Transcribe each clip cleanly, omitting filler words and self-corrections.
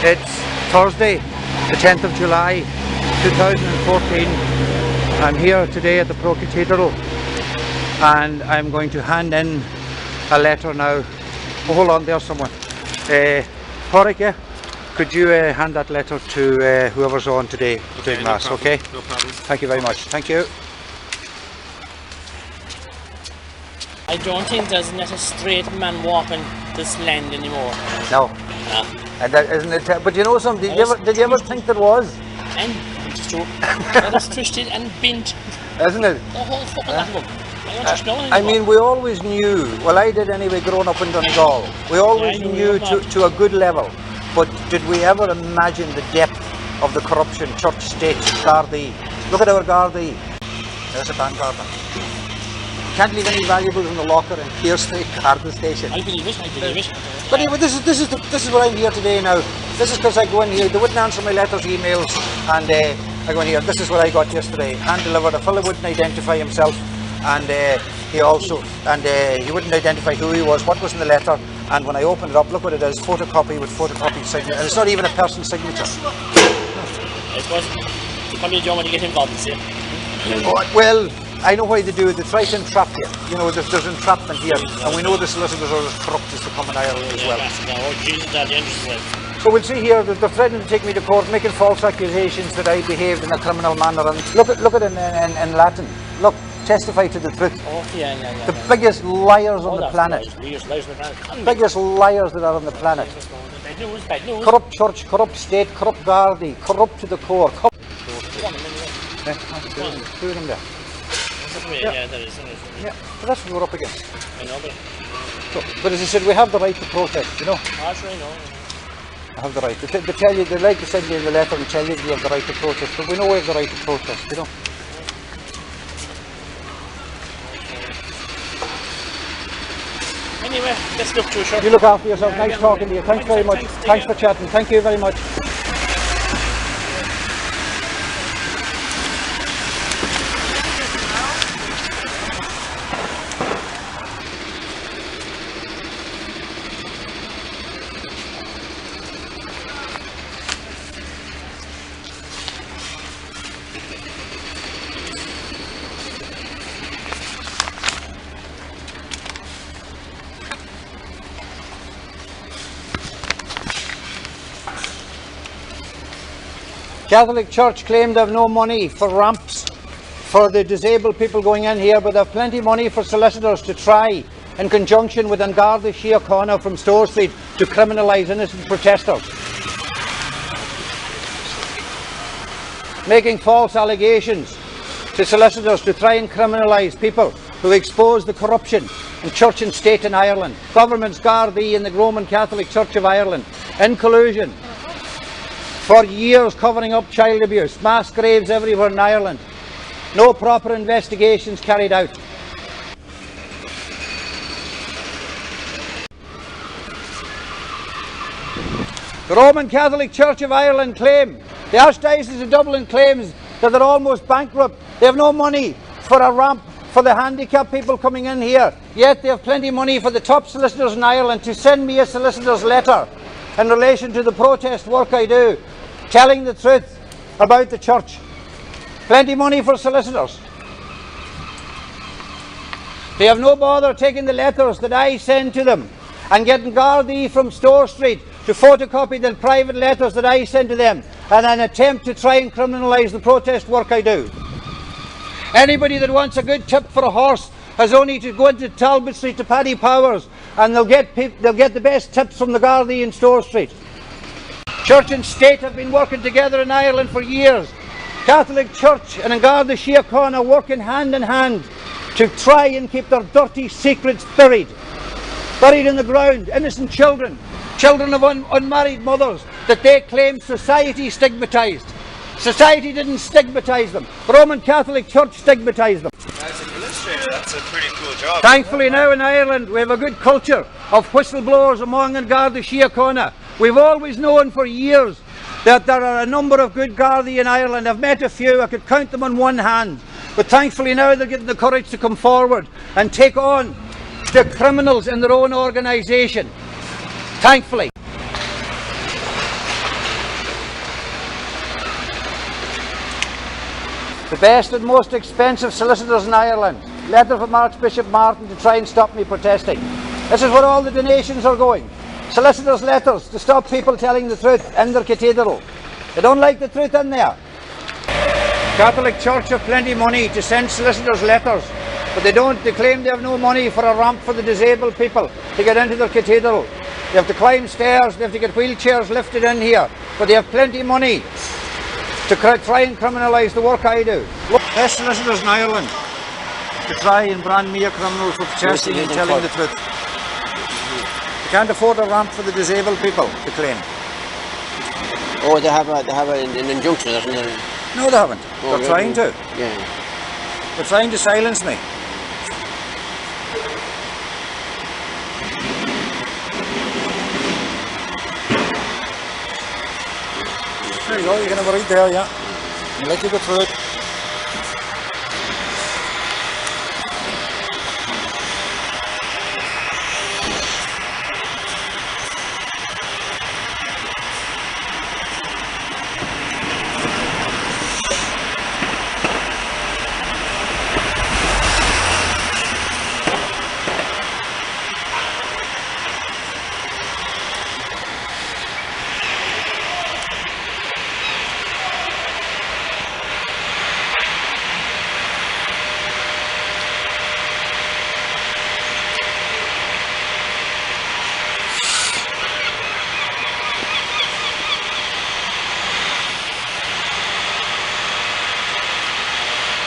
It's Thursday, the 10th of July 2014. I'm here today at the Pro Cathedral and I'm going to hand in a letter now. Oh, hold on, there's someone. Porrick, yeah? Could you hand that letter to whoever's on today doing Mass, okay? No problem. Thank you very much. Thank you. I don't think there's not a straight man walking this land anymore. No. And that isn't it. But you know something, did you ever think there was? And it's true. That is twisted and bent. Isn't it? The whole fucking lot of them. I mean, we always knew, well I did anyway growing up in Donegal, we always knew to a good level, but did we ever imagine the depth of the corruption, church, state, Gardaí? Look at our Gardaí. There's a bank garden. Can't leave any valuables in the locker in Keir Street Garda Station. I believe it. But anyway, this is what I'm here today now. This is because I go in here, they wouldn't answer my letters, emails, and I go in here. This is what I got yesterday, hand delivered. A fellow wouldn't identify himself, and he wouldn't identify who he was, what was in the letter, and when I opened it up, look what it is, photocopy with photocopy signature, and it's not even a person's signature. I suppose you probably don't want to get involved in it. Oh, well, I know why they do it. They try to entrap you. You know, there's entrapment here, and we know the solicitors are as corrupt as they come in Ireland as well. Oh, Jesus, that's dangerous. So we'll see here that they're threatening to take me to court, making false accusations that I behaved in a criminal manner. And look at it in Latin. Look, testify to the truth. Oh, yeah. The biggest liars on the planet. Biggest liars that are on the planet. Bad news. Corrupt church, corrupt state, corrupt Gardaí, corrupt to the core. Two of them there. Yeah, that is. Yeah, but that's what we're up against. I know, But as I said, we have the right to protest, you know. Sure, I know. I have the right. They tell you, they like to send you in the letter and tell you we have the right to protest, but we know we have the right to protest, you know. Anyway, let's look too short. You look after yourself. Nice talking to you. Thanks very much. Thanks for chatting. Thank you very much. Catholic Church claimed they have no money for ramps for the disabled people going in here, but they have plenty of money for solicitors to try, in conjunction with Garda Síochána from Store Street, to criminalise innocent protesters. Making false allegations to solicitors to try and criminalise people who expose the corruption in church and state in Ireland. Governments, Gardaí and the Roman Catholic Church of Ireland, in collusion, for years covering up child abuse, mass graves everywhere in Ireland. No proper investigations carried out. The Roman Catholic Church of Ireland claim, the Archdiocese of Dublin claims that they're almost bankrupt. They have no money for a ramp for the handicapped people coming in here, yet they have plenty of money for the top solicitors in Ireland to send me a solicitor's letter in relation to the protest work I do, telling the truth about the church. Plenty of money for solicitors. They have no bother taking the letters that I send to them and getting Gardaí from Store Street to photocopy the private letters that I send to them and an attempt to try and criminalise the protest work I do. Anybody that wants a good tip for a horse has only to go into Talbot Street to Paddy Powers, and they'll get the best tips from the Gardaí in Store Street. Church and state have been working together in Ireland for years. Catholic Church and Garda Síochána are working hand in hand to try and keep their dirty secrets buried in the ground. Innocent children of unmarried mothers that they claim society stigmatised. Society didn't stigmatise them. The Roman Catholic Church stigmatised them. As an illustrator, that's a pretty cool job. Thankfully now in Ireland we have a good culture of whistleblowers among Garda Síochána. We've always known for years that there are a number of good Gardaí in Ireland. I've met a few, I could count them on one hand. But thankfully now they're getting the courage to come forward and take on the criminals in their own organisation. Thankfully. The best and most expensive solicitors in Ireland. Letter from Archbishop Martin to try and stop me protesting. This is where all the donations are going. Solicitors' letters to stop people telling the truth in their cathedral. They don't like the truth in there. Catholic Church have plenty of money to send solicitors' letters, but they don't. They claim they have no money for a ramp for the disabled people to get into their cathedral. They have to climb stairs, they have to get wheelchairs lifted in here, but they have plenty of money to try and criminalise the work I do. Best solicitors in Ireland to try and brand me a criminal for protesting and telling the truth. They can't afford a ramp for the disabled people, they claim. Oh, they have an injunction, isn't it? No, they haven't. Oh, They're trying to. Yeah. They're trying to silence me. There you go, you can have a read there, yeah. I'll let you go through it.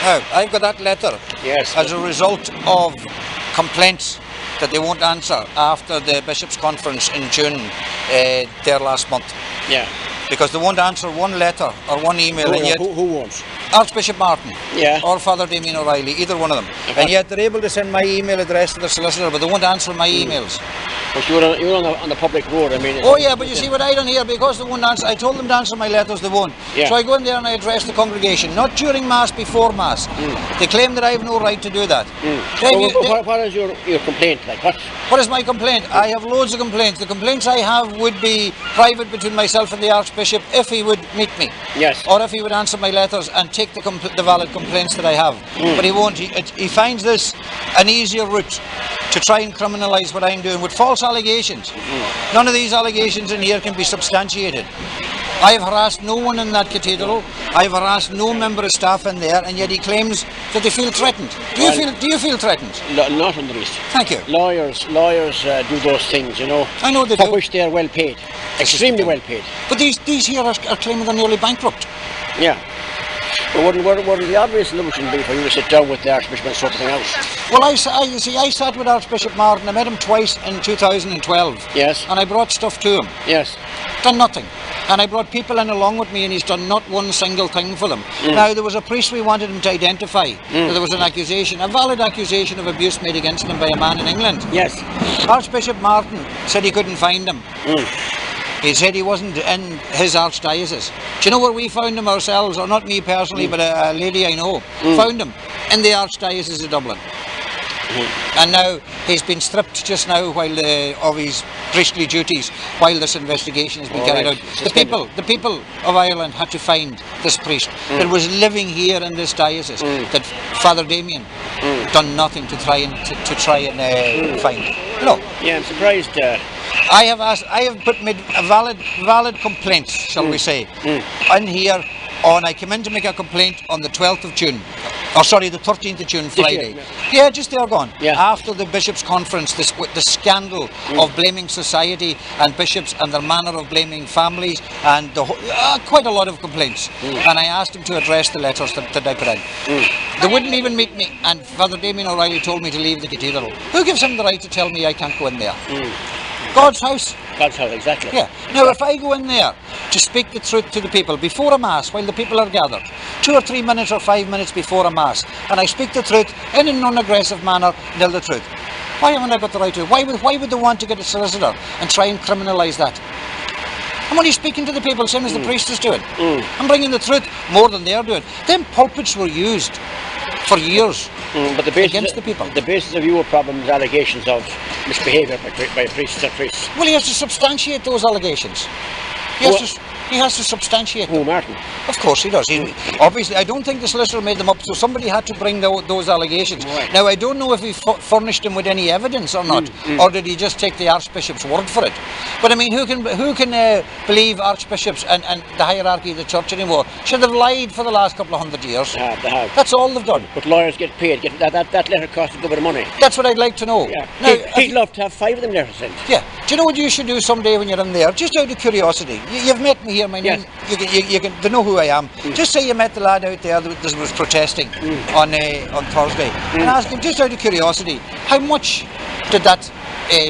Now, I've got that letter as a result of complaints that they won't answer after the Bishops' Conference in June there last month. Yeah. Because they won't answer one letter or one email. And yet, who won't? Archbishop Martin Yeah. or Father Damien O'Reilly, either one of them. Okay. And yet they're able to send my email address to the solicitor, but they won't answer my emails. But you're on the public road, I mean. Oh yeah, but you see what I done here, because they won't answer, I told them to answer my letters, they won't. Yeah. So I go in there and I address the congregation, not during Mass, before Mass. They claim that I have no right to do that. What is your complaint like? What is my complaint? I have loads of complaints. The complaints I have would be private between myself and the Archbishop if he would meet me. Yes. Or if he would answer my letters and take the valid complaints that I have. But he won't. He finds this an easier route to try and criminalise what I'm doing with false allegations. None of these allegations in here can be substantiated. I have harassed no one in that cathedral. I have harassed no member of staff in there, and yet he claims that they feel threatened. Do you feel threatened? Not in the least. Thank you. Lawyers do those things, you know. I know they for do. which they are well paid, extremely well paid. But these here are claiming they're nearly bankrupt. Yeah. But wouldn't the obvious solution be for you to sit down with the Archbishop and sort something out? Well, you see, I sat with Archbishop Martin. I met him twice in 2012. Yes. And I brought stuff to him. Yes. Done nothing. And I brought people in along with me, and he's done not one single thing for them. Now, there was a priest we wanted him to identify. There was an accusation, a valid accusation of abuse made against him by a man in England. Yes. Archbishop Martin said he couldn't find him. He said he wasn't in his archdiocese. Do you know where we found him ourselves? Or not me personally, but a lady I know found him in the Archdiocese of Dublin. And now he's been stripped just now while of his priestly duties while this investigation has been carried out. The people of Ireland had to find this priest that was living here in this diocese that Father Damien done nothing to try and find. No. Yeah, I'm surprised. I have made a valid complaints, shall we say, in here. I came in to make a complaint on the 12th of June. Oh, sorry, the 13th of June, Friday. Yeah, just there gone. Yeah. After the Bishops' Conference, the scandal of blaming society and bishops and their manner of blaming families, and quite a lot of complaints. And I asked him to address the letters that I put in. They wouldn't even meet me, and Father Damien O'Reilly told me to leave the cathedral. Who gives him the right to tell me I can't go in there? God's house. God's house, exactly. Yeah. Now, if I go in there to speak the truth to the people before a Mass, while the people are gathered, 2 or 3 minutes or 5 minutes before a Mass, and I speak the truth in a non-aggressive manner, tell the truth, why haven't I got the right to? Why would they want to get a solicitor and try and criminalise that? I'm only speaking to the people, same as the priest is doing. I'm bringing the truth more than they're doing. Them pulpits were used for years but the basis against the people. The basis of your problem is allegations of misbehaviour by priests or priests. Well, he has to substantiate those allegations. He has to substantiate them. Who, Martin? Of course he does. Obviously, I don't think the solicitor made them up, so somebody had to bring those allegations. Right. Now, I don't know if he furnished him with any evidence or not, or did he just take the Archbishop's word for it. But I mean, who can believe archbishops and the hierarchy of the church anymore? Should have lied for the last couple of 100 years. They have. That's all they've done. But lawyers get paid. That letter costs a good bit of money. That's what I'd like to know. Yeah. Now, He'd love to have 5 of them letters sent. yeah. Do you know what you should do someday when you're in there? Just out of curiosity. You've met me here, my name. They know who I am. Just say you met the lad out there that was protesting on Thursday, and ask him, just out of curiosity, how much did that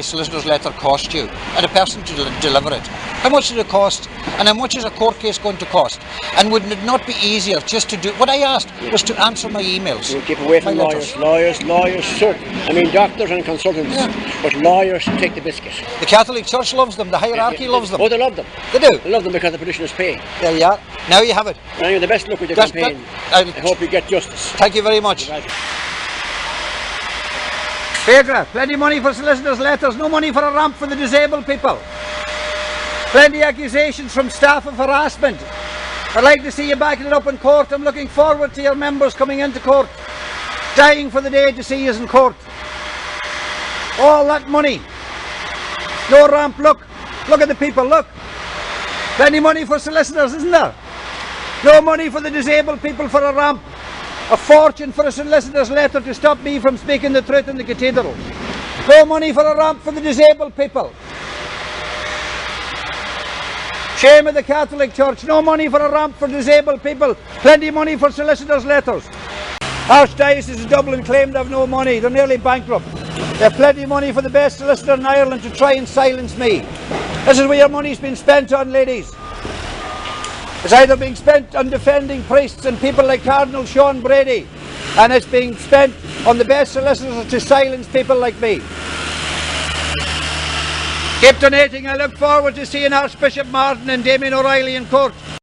solicitor's letter cost you, and a person to deliver it? How much did it cost, and how much is a court case going to cost? And would it not be easier just to do what I asked was to answer my emails? We'll keep away from lawyers, certainly. I mean, doctors and consultants, but lawyers take the biscuit. The Catholic Church loves them. The hierarchy loves them. Oh, they love them. They do. They love them because the parishioners pay. There you are. Now you have it. Anyway, the best luck with your campaign. I hope you get justice. Thank you very much. Phaedra, plenty of money for solicitors' letters, no money for a ramp for the disabled people. Plenty of accusations from staff of harassment. I'd like to see you backing it up in court. I'm looking forward to your members coming into court, dying for the day to see you in court. All that money. No ramp, look at the people, look. Plenty money for solicitors, isn't there? No money for the disabled people for a ramp. A fortune for a solicitor's letter to stop me from speaking the truth in the cathedral. No money for a ramp for the disabled people. Shame of the Catholic Church. No money for a ramp for disabled people. Plenty of money for solicitors' letters. Archdiocese of Dublin claim they have no money. They're nearly bankrupt. They have plenty of money for the best solicitor in Ireland to try and silence me. This is where your money's been spent on, ladies. It's either being spent on defending priests and people like Cardinal Sean Brady, and it's being spent on the best solicitors to silence people like me. Keep donating. I look forward to seeing Archbishop Martin and Damien O'Reilly in court.